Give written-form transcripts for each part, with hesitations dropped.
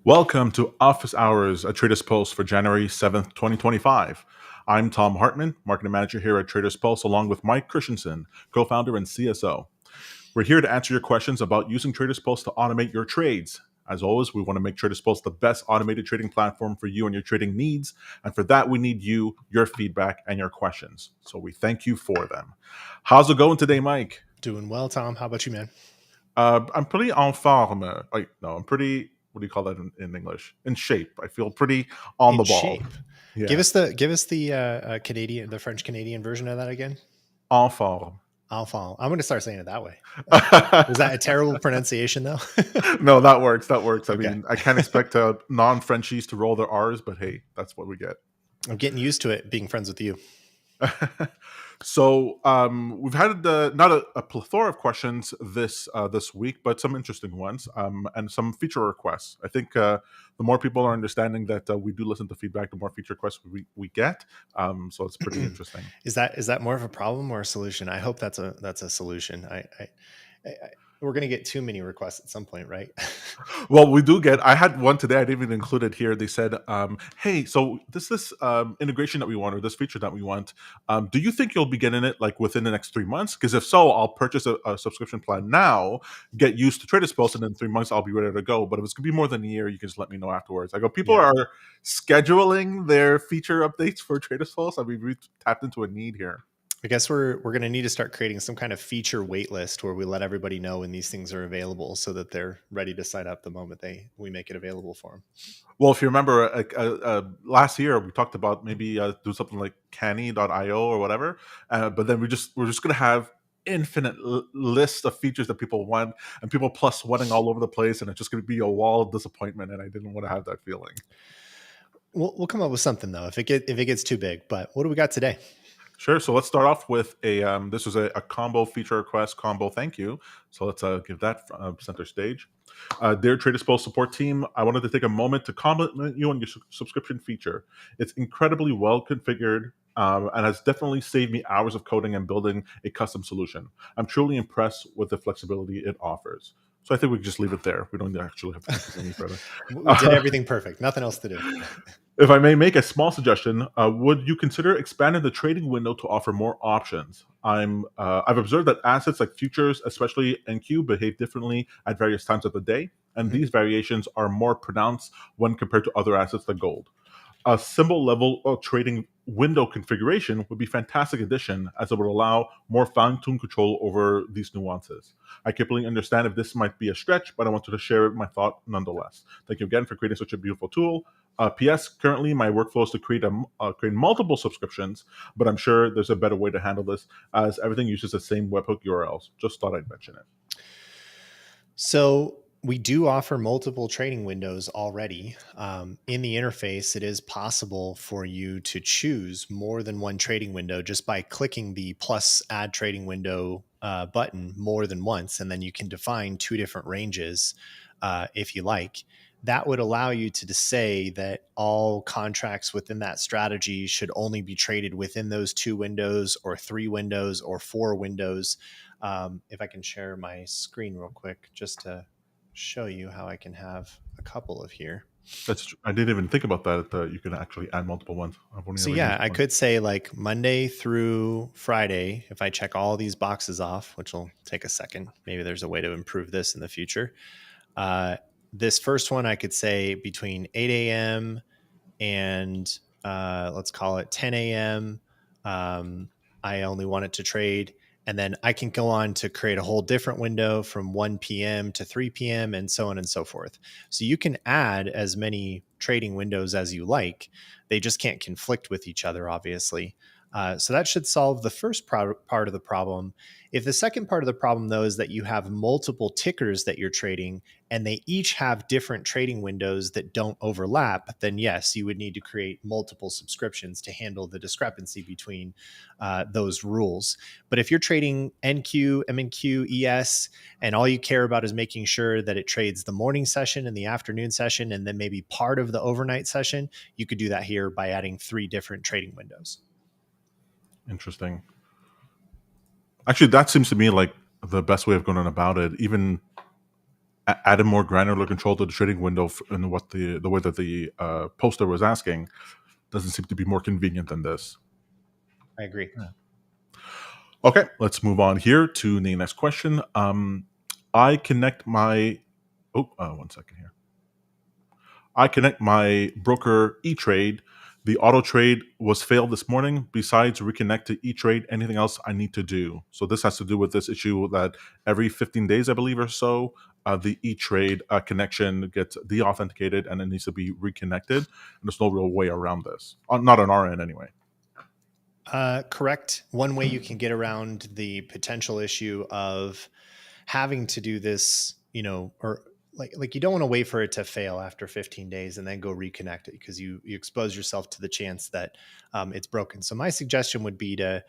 Welcome to Office Hours, a Traders Pulse for January 7th, 2025. I'm Tom Hartman, Marketing Manager here at Traders Pulse, along with Mike Christensen, co founder and CSO. We're here to answer your questions about using Traders Pulse to automate your trades. As always, we want to make Traders Pulse the best automated trading platform for you and your trading needs. And for that, we need you, your feedback, and your questions. So we thank you for them. How's it going today, Mike? Doing well, Tom. How about you, man? I'm pretty en forme. I'm pretty. What do you call that in English? In shape. I feel pretty on In the ball. shape. Yeah, Give us the Canadian, the French Canadian version of that again. en forme. Enfant. I'm going to start saying it that way. Was that a terrible pronunciation, though? No, that works. That works. I Okay. mean, I can't expect non-Frenchies to roll their R's, but hey, that's what we get. I'm getting used to it being friends with you. So we've had not a plethora of questions this week, but some interesting ones and some feature requests. I think the more people are understanding that we do listen to feedback, the more feature requests we get. So it's pretty interesting. Is that more of a problem or a solution? I hope that's a solution. We're going to get too many requests at some point, right? Well, we do get. I had one today. I didn't even include it here. They said, "Hey, so this integration that we want, or this feature that we want, do you think you'll be getting it like within the next 3 months? Because if so, I'll purchase a subscription plan now, get used to Traders Pulse, and in 3 months I'll be ready to go. But if it's gonna be more than a year, you can just let me know afterwards." I go, people Yeah. are scheduling their feature updates for Traders Pulse. I mean, we tapped into a need here. I guess we're going to need to start creating some kind of feature wait list where we let everybody know when these things are available so that they're ready to sign up the moment we make it available for them. Well, if you remember, last year we talked about maybe do something like Canny.io or whatever, but then we're just gonna have infinite lists of features that people want, and people plus oneing all over the place, and it's just gonna be a wall of disappointment. And I didn't want to have that feeling. We'll come up with something though if it gets too big. But what do we got today? Sure. So let's start off with this was a combo feature request combo. Thank you. So let's give that center stage. Dear Traders Pulse support team, I wanted to take a moment to compliment you on your subscription feature. It's incredibly well configured and has definitely saved me hours of coding and building a custom solution. I'm truly impressed with the flexibility it offers. So I think we can just leave it there. We don't actually have to any further. We did everything perfect. Nothing else to do. If I may make a small suggestion, would you consider expanding the trading window to offer more options? I've observed that assets like futures, especially NQ, behave differently at various times of the day, and these variations are more pronounced when compared to other assets like gold. A symbol level of trading window configuration would be a fantastic addition, as it would allow more fine-tuned control over these nuances. I completely understand if this might be a stretch, but I wanted to share my thought nonetheless. Thank you again for creating such a beautiful tool. P.S. Currently, my workflow is to create multiple subscriptions, but I'm sure there's a better way to handle this, as everything uses the same webhook URLs. Just thought I'd mention it. So we do offer multiple trading windows already. In the interface, it is possible for you to choose more than one trading window just by clicking the plus add trading window button more than once, and then you can define two different ranges if you like. That would allow you to say that all contracts within that strategy should only be traded within those two windows or three windows or four windows. If I can share my screen real quick, just to show you how I can have a couple of here. I didn't even think about that. You can actually add multiple ones. So yeah, I could say like Monday through Friday, if I check all these boxes off, which will take a second, maybe there's a way to improve this in the future. This first one, I could say between 8 a.m. and let's call it 10 a.m. I only want it to trade. And then I can go on to create a whole different window from 1 p.m. to 3 p.m. and so on and so forth. So you can add as many trading windows as you like. They just can't conflict with each other, obviously. So that should solve the first part of the problem. If the second part of the problem, though, is that you have multiple tickers that you're trading and they each have different trading windows that don't overlap, then yes, you would need to create multiple subscriptions to handle the discrepancy between those rules. But if you're trading NQ, MNQ, ES, and all you care about is making sure that it trades the morning session and the afternoon session and then maybe part of the overnight session, you could do that here by adding 3 different trading windows. Interesting. Actually, that seems to me like the best way of going on about it. Even added more granular control to the trading window in what the way that the poster was asking doesn't seem to be more convenient than this. I agree. Okay, let's move on here to the next question. I connect my one second here. I connect my broker E-Trade. The auto trade was failed this morning. Besides reconnect to E-Trade, anything else I need to do? So this has to do with this issue that every 15 days, I believe, or so, the E-Trade connection gets deauthenticated and it needs to be reconnected. And there's no real way around this, not on our end anyway. Correct. One way you can get around the potential issue of having to do this, or like you don't want to wait for it to fail after 15 days and then go reconnect it, because you expose yourself to the chance that it's broken. So my suggestion would be to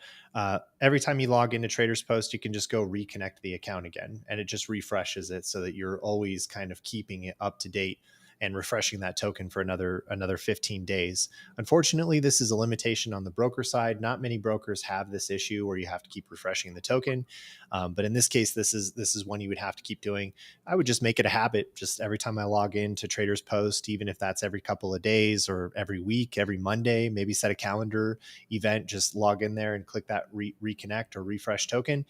every time you log into Traders Post, you can just go reconnect the account again, and it just refreshes it so that you're always kind of keeping it up to date and refreshing that token for another 15 days. Unfortunately, this is a limitation on the broker side. Not many brokers have this issue where you have to keep refreshing the token. But in this case, this is one you would have to keep doing. I would just make it a habit. Just every time I log into Traders Post, even if that's every couple of days or every week, every Monday, maybe set a calendar event, just log in there and click that reconnect or refresh token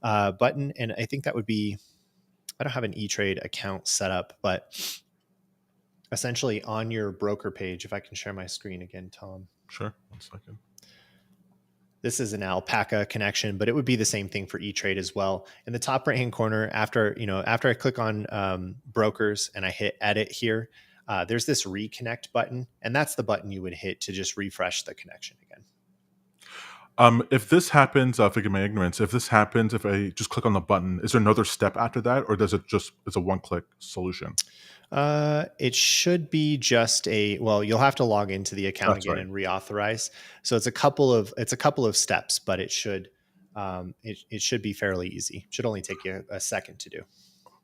button. And I think that would be, I don't have an E-Trade account set up, but essentially on your broker page, if I can share my screen again, Tom. Sure, 1 second. This is an alpaca connection, but it would be the same thing for E-Trade as well. In the top right-hand corner, after I click on brokers and I hit edit here, there's this reconnect button, and that's the button you would hit to just refresh the connection again. If this happens, forgive my ignorance. If this happens, if I just click on the button, is there another step after that, or does it's a one-click solution? It should be just you'll have to log into the account That's again right. and reauthorize. So it's a couple of steps, but it should be fairly easy. It should only take you a second to do.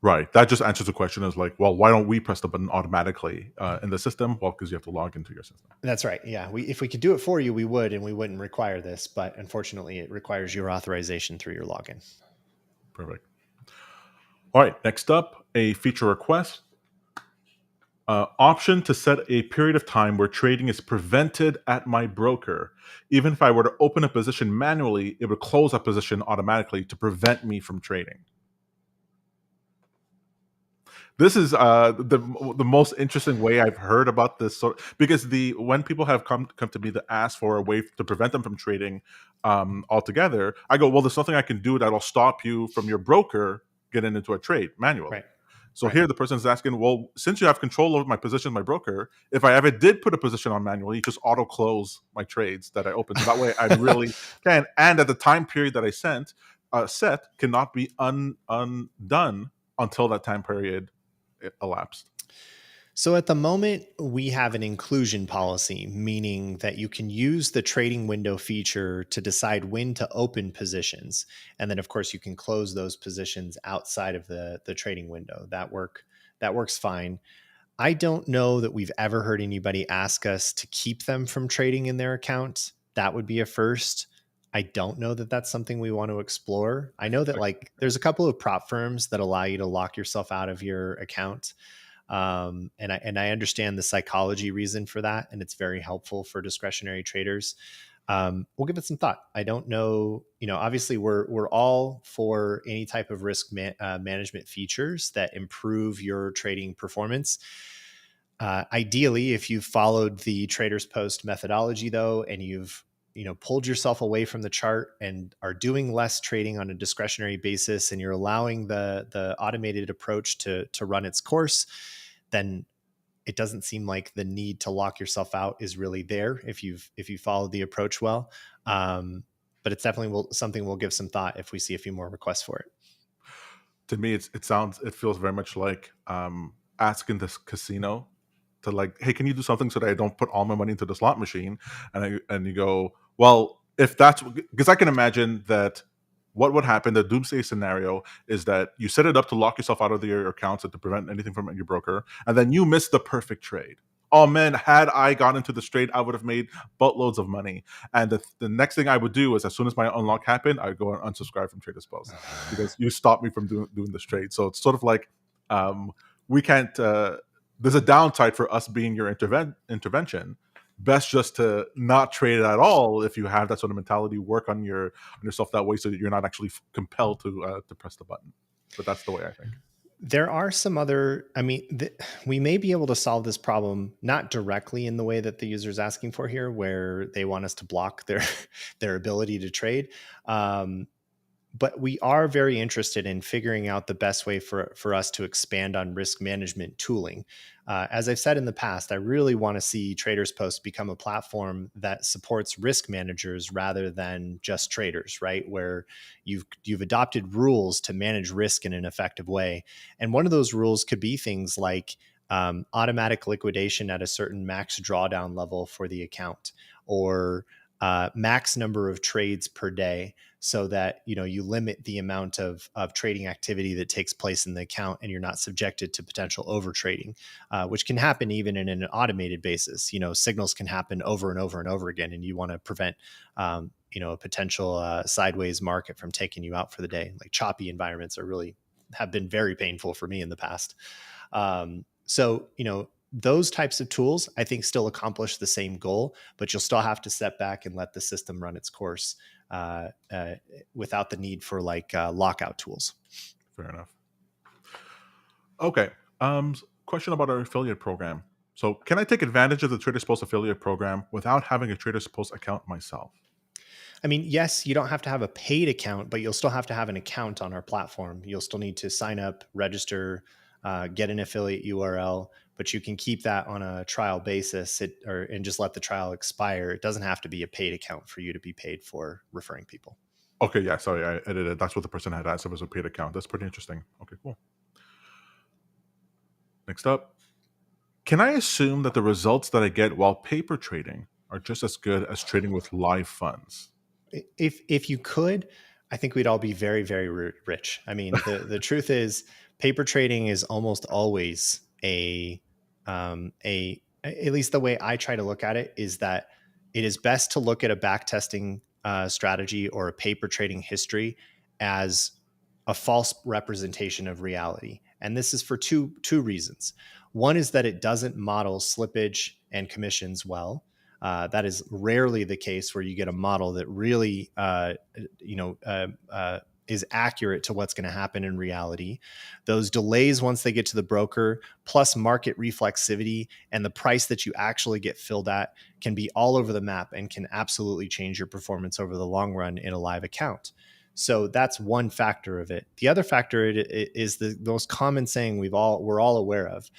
Right. That just answers the question. Is like, well, why don't we press the button automatically in the system? Well, because you have to log into your system. That's right. Yeah. If we could do it for you, we would, and we wouldn't require this. But unfortunately, it requires your authorization through your login. Perfect. All right. Next up, a feature request. Option to set a period of time where trading is prevented at my broker. Even if I were to open a position manually, it would close that position automatically to prevent me from trading. This is the most interesting way I've heard about this because when people have come to me to ask for a way to prevent them from trading altogether, I go, well, there's nothing I can do that'll stop you from your broker getting into a trade manually. Right. So here the person's asking, well, since you have control over my position, my broker, if I ever did put a position on manually, just auto close my trades that I opened. So that way I really can. And at the time period that I set cannot be undone until that time period elapsed. So at the moment, we have an inclusion policy, meaning that you can use the trading window feature to decide when to open positions. And then, of course, you can close those positions outside of the trading window. That works fine. I don't know that we've ever heard anybody ask us to keep them from trading in their account. That would be a first. I don't know that that's something we want to explore. I know that there's a couple of prop firms that allow you to lock yourself out of your account. And I understand the psychology reason for that, and it's very helpful for discretionary traders. We'll give it some thought. I don't know, obviously we're all for any type of risk management features that improve your trading performance. Ideally, if you've followed the Traders Post methodology though, and you've pulled yourself away from the chart and are doing less trading on a discretionary basis, and you're allowing the automated approach to run its course, then it doesn't seem like the need to lock yourself out is really there if you follow the approach well. But it's definitely something we'll give some thought if we see a few more requests for it. To me, it feels very much like asking this casino to hey, can you do something so that I don't put all my money into the slot machine? And you go, well, if that's because I can imagine that what would happen, the doomsday scenario is that you set it up to lock yourself out of your accounts and to prevent anything from your broker, and then you miss the perfect trade. Oh man, had I gone into this trade, I would have made boatloads of money. And the next thing I would do is, as soon as my unlock happened, I'd go and unsubscribe from Traders Post because you stopped me from doing this trade. So it's sort of like um, we can't. There's a downside for us being your intervention. Best just to not trade at all if you have that sort of mentality. Work on yourself that way, so that you're not actually compelled to press the button. But that's the way I think. There are some other, I mean, we may be able to solve this problem not directly in the way that the user is asking for here, where they want us to block their their ability to trade. Um, but we are very interested in figuring out the best way for us to expand on risk management tooling. As I've said in the past, I really want to see Traders Post become a platform that supports risk managers rather than just traders, right? Where you've adopted rules to manage risk in an effective way, and one of those rules could be things like automatic liquidation at a certain max drawdown level for the account, or max number of trades per day, so that you limit the amount of trading activity that takes place in the account, and you're not subjected to potential over trading, which can happen even in an automated basis. Signals can happen over and over and over again, and you want to prevent a potential sideways market from taking you out for the day. Like choppy environments have been very painful for me in the past. So those types of tools, I think, still accomplish the same goal, but you'll still have to step back and let the system run its course without the need for lockout tools. Fair enough. Okay. Question about our affiliate program. So, can I take advantage of the Traders Post affiliate program without having a Traders Post account myself? I mean, yes, you don't have to have a paid account, but you'll still have to have an account on our platform. You'll still need to sign up, register, get an affiliate URL, but you can keep that on a trial basis and just let the trial expire. It doesn't have to be a paid account for you to be paid for referring people. Okay, yeah, sorry, I edited. That's what the person had asked if it was a paid account. That's pretty interesting. Okay, cool. Next up, can I assume that the results that I get while paper trading are just as good as trading with live funds? If you could, I think we'd all be very, very rich. I mean, the truth is, paper trading is almost always at least the way I try to look at it is that it is best to look at a back testing strategy or a paper trading history as a false representation of reality. And this is for two reasons. One is that it doesn't model slippage and commissions well. That is rarely the case where you get a model that really, is accurate to what's going to happen in reality. Those delays once they get to the broker, plus market reflexivity and the price that you actually get filled at, can be all over the map and can absolutely change your performance over the long run in a live account. So that's one factor of it. The other factor is the most common saying we're all aware of: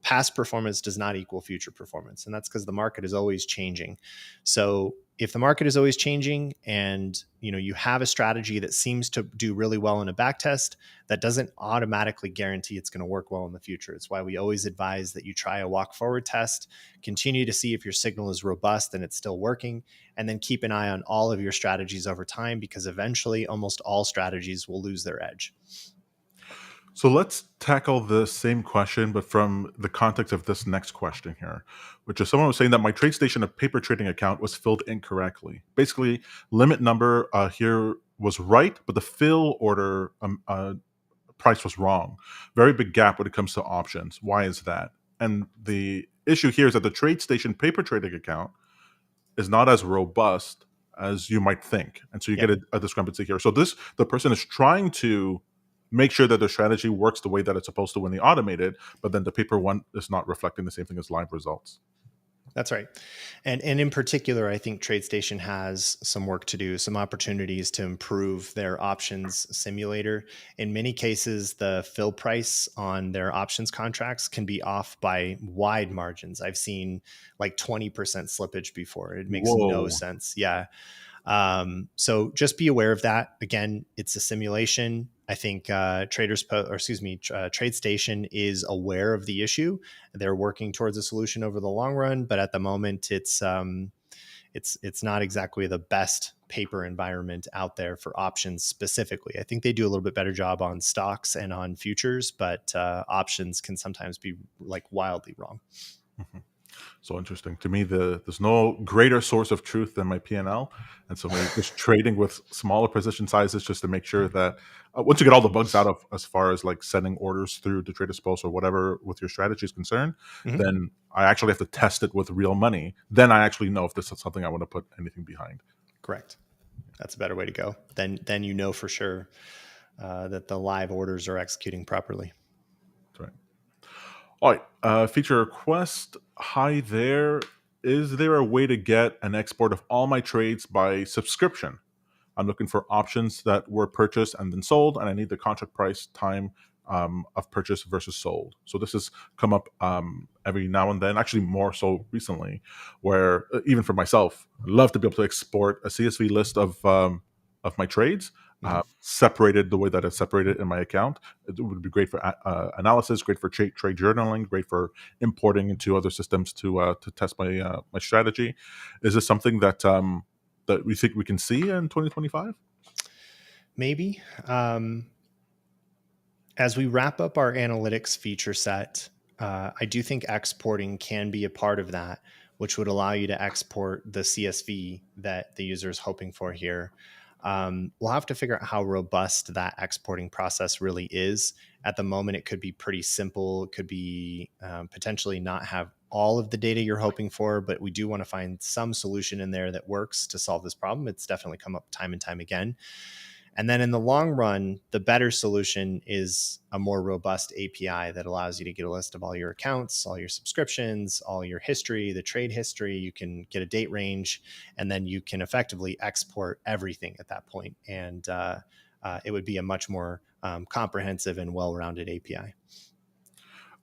past performance does not equal future performance. And that's because the market is always changing. So if the market is always changing and you have a strategy that seems to do really well in a back test, that doesn't automatically guarantee it's going to work well in the future. It's why we always advise that you try a walk forward test, continue to see if your signal is robust and it's still working, and then keep an eye on all of your strategies over time, because eventually almost all strategies will lose their edge. So let's tackle the same question, but from the context of this next question here, which is someone was saying that my TradeStation paper trading account was filled incorrectly. Basically, limit number here was right, but the fill order price was wrong. Very big gap when it comes to options. Why is that? And the issue here is that the TradeStation paper trading account is not as robust as you might think, and so you get a discrepancy here. So the person is trying to make sure that the strategy works the way that it's supposed to when they automate it, but then the paper one is not reflecting the same thing as live results. That's right. And in particular, I think TradeStation has some work to do, some opportunities to improve their options simulator. In many cases, the fill price on their options contracts can be off by wide margins. I've seen like 20% slippage before. It makes no sense. Yeah. So just be aware of that. Again, it's a simulation. I think TradeStation is aware of the issue. They're working towards a solution over the long run, but at the moment, it's not exactly the best paper environment out there for options specifically. I think they do a little bit better job on stocks and on futures, but options can sometimes be like wildly wrong. Mm-hmm. So interesting to me. There's no greater source of truth than my P&L, and so maybe just trading with smaller position sizes just to make sure that once you get all the bugs out of as far as like sending orders through to Trader's Post or whatever with your strategy is concerned, Mhm. then I actually have to test it with real money. Then I actually know if this is something I want to put anything behind. Correct. That's a better way to go. Then you know for sure that the live orders are executing properly. That's right. All right. Feature request. Hi there. Is there a way to get an export of all my trades by subscription? I'm looking for options that were purchased and then sold, and I need the contract price, time of purchase versus sold. So this has come up every now and then, actually more so recently, where even for myself, I'd love to be able to export a CSV list of my trades, Mhm. separated the way that it's separated in my account. It would be great for analysis, great for trade journaling, great for importing into other systems to test my strategy. Is this something that we think we can see in 2025? Maybe. As we wrap up our analytics feature set, I do think exporting can be a part of that, which would allow you to export the CSV that the user is hoping for here. We'll have to figure out how robust that exporting process really is. At the moment, it could be pretty simple. It could be potentially not have all of the data you're hoping for, but we do want to find some solution in there that works to solve this problem. It's definitely come up time and time again. And then in the long run, the better solution is a more robust API that allows you to get a list of all your accounts, all your subscriptions, all your history, the trade history. You can get a date range, and then you can effectively export everything at that point. And it would be a much more comprehensive and well-rounded API.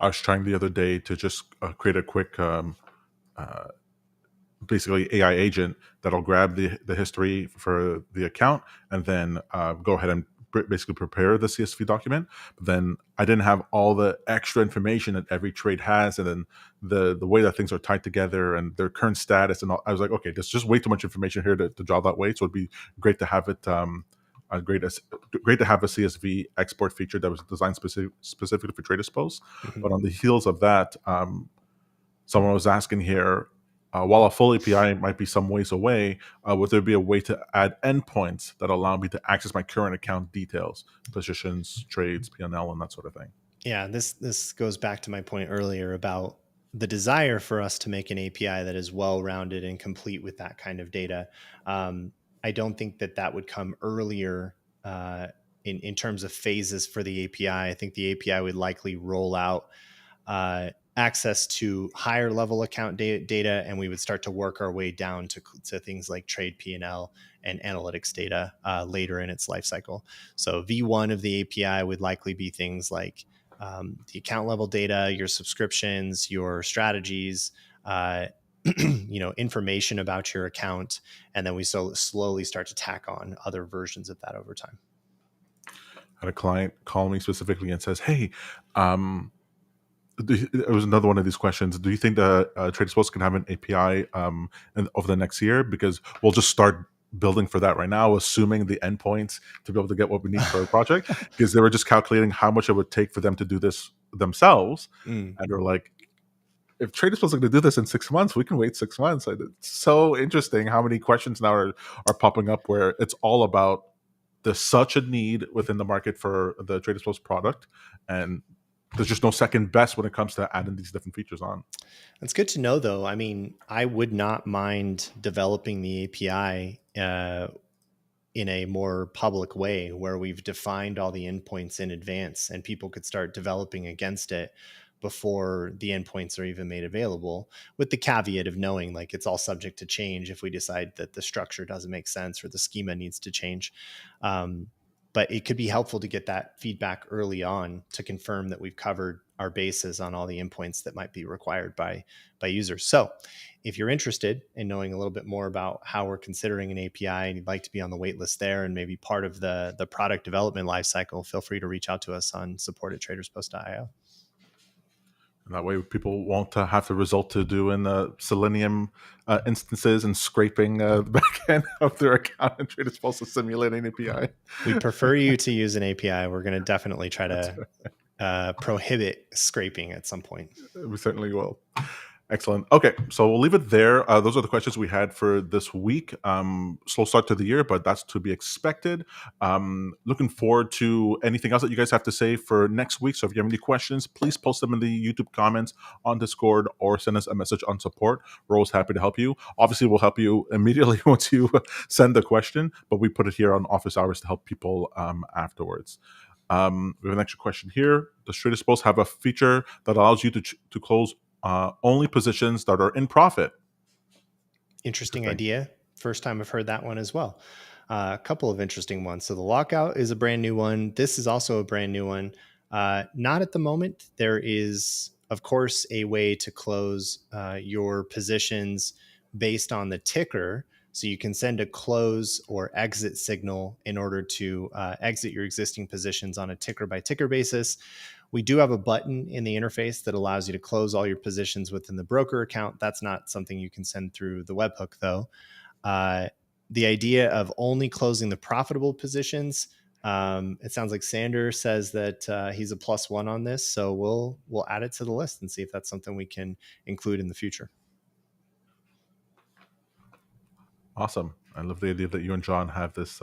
I was trying the other day to just create a quick, uh, basically AI agent that'll grab the history for the account and then go ahead and basically prepare the CSV document. But then I didn't have all the extra information that every trade has, and then the way that things are tied together and their current status and all. I was like, okay, there's just way too much information here to draw that way. So it'd be great to have it. Great, great to have a CSV export feature that was designed specifically for Traders Post. Mhm. But on the heels of that, someone was asking here, while a full API might be some ways away, would there be a way to add endpoints that allow me to access my current account details, positions, trades, P&L, and that sort of thing? Yeah, this goes back to my point earlier about the desire for us to make an API that is well-rounded and complete with that kind of data. I don't think that that would come earlier in terms of phases for the API. I think the API would likely roll out access to higher level account data, and we would start to work our way down to things like trade P&L and analytics data later in its life cycle. So V1 of the API would likely be things like the account level data, your subscriptions, your strategies, information about your account, and then we slowly start to tack on other versions of that over time. I had a client call me specifically and says, "Hey, um, it was another one of these questions. Do you think that Traders Post can have an API over the next year? Because we'll just start building for that right now, assuming the endpoints to be able to get what we need for a project." Because they were just calculating how much it would take for them to do this themselves, Mm. and they're like, "If Traders Post are going to do this in 6 months, we can wait 6 months." And it's so interesting how many questions now are popping up where it's all about there's such a need within the market for the Traders Post product, and there's just no second best when it comes to adding these different features on. That's good to know, though. I mean, I would not mind developing the API in a more public way where we've defined all the endpoints in advance and people could start developing against it before the endpoints are even made available, with the caveat of knowing like it's all subject to change if we decide that the structure doesn't make sense or the schema needs to change. Um, but it could be helpful to get that feedback early on to confirm that we've covered our bases on all the endpoints that might be required by users. So if you're interested in knowing a little bit more about how we're considering an API and you'd like to be on the wait list there and maybe part of the product development lifecycle, feel free to reach out to us on support@traderspost.io. And that way, people won't have to resort to doing Selenium instances and scraping the back end of their account and Traders Post to simulate an API. We'd prefer you to use an API. We're going to definitely try to prohibit scraping at some point. We certainly will. Excellent. Okay, so we'll leave it there. Those are the questions we had for this week. Slow start to the year, but that's to be expected. Looking forward to anything else that you guys have to say for next week. So if you have any questions, please post them in the YouTube comments on Discord or send us a message on support. We're always happy to help you. Obviously, we'll help you immediately once you send the question, but we put it here on office hours to help people afterwards. We have an extra question here. Does Trader Suppose have a feature that allows you to close only positions that are in profit? Interesting idea. First time I've heard that one as well. A couple of interesting ones. So the lockout is a brand new one. This is also a brand new one. Not at the moment. There is, of course, a way to close your positions based on the ticker. So you can send a close or exit signal in order to exit your existing positions on a ticker by ticker basis. We do have a button in the interface that allows you to close all your positions within the broker account. That's not something you can send through the webhook, though. The idea of only closing the profitable positions, it sounds like Sander says that he's a +1 on this, so we'll add it to the list and see if that's something we can include in the future. Awesome. I love the idea that you and John have this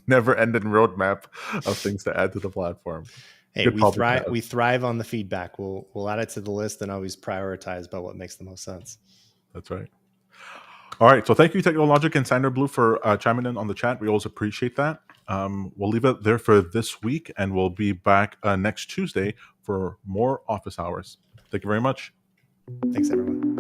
never-ending roadmap of things to add to the platform. Hey, we thrive on the feedback. We'll add it to the list and always prioritize by what makes the most sense. That's right. All right. So thank you, Technologic and Sander Blue, for chiming in on the chat. We always appreciate that. We'll leave it there for this week, and we'll be back next Tuesday for more office hours. Thank you very much. Thanks, everyone.